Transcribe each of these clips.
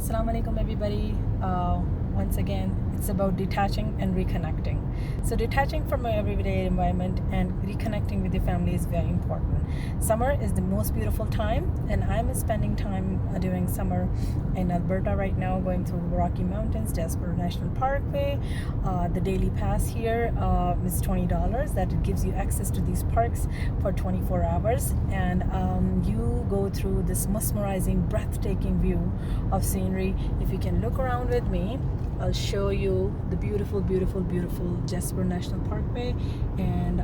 Assalamu alaikum everybody. Once again, it's about detaching and reconnecting. So detaching from your everyday environment and reconnecting with your family is very important. Summer is the most beautiful time, and I'm spending time during summer in Alberta right now, going through Rocky Mountains, Jasper National Parkway. The daily pass here is $20. That it gives you access to these parks for 24 hours, and you go through this mesmerizing, breathtaking view of scenery. If you can look around with me, I'll show you the beautiful, beautiful, beautiful Jasper National Parkway, and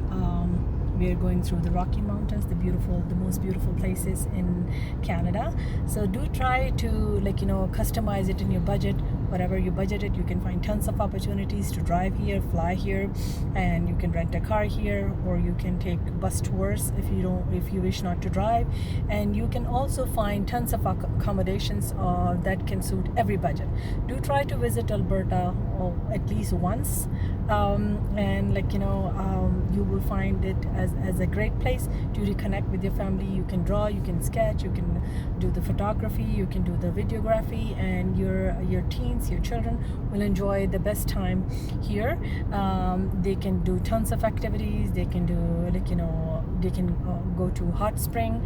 we are going through the Rocky Mountains, the most beautiful places in Canada. So do try to customize it in your budget. Whatever you budgeted, you can find tons of opportunities to drive here, fly here, and you can rent a car here, or you can take bus tours if you wish not to drive. And you can also find tons of accommodations that can suit every budget. Do try to visit Alberta at least once, and you will find it as a great place to reconnect with your family. You can draw, you can sketch, you can do the photography, you can do the videography, and your teens, your children will enjoy the best time here. They can do tons of activities. They can do they can go to hot spring.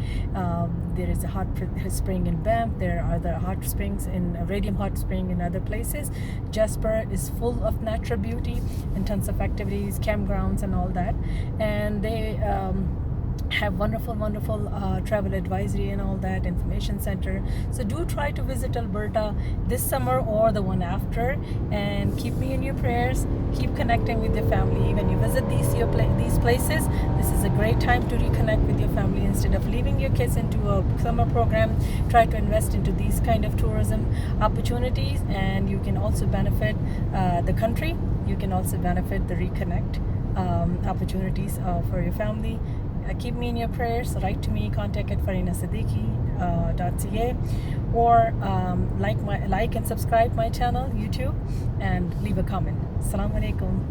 There is a hot spring in Banff. There are other hot springs in Radium Hot Spring in other places. Jasper is full of natural beauty and tons of activities, campgrounds and all that, and they have wonderful travel advisory and all that, information center. So do try to visit Alberta this summer or the one after, and keep me in your prayers. Keep connecting with your family. When you visit these places, this is a great time to reconnect with your family. Instead of leaving your kids into a summer program, try to invest into these kind of tourism opportunities, and you can also benefit the country. You can also benefit the reconnect opportunities for your family. Keep me in your prayers. Write to me, contact at farinasiddiqui.ca, or like and subscribe my channel YouTube, and leave a comment. Assalamu alaikum.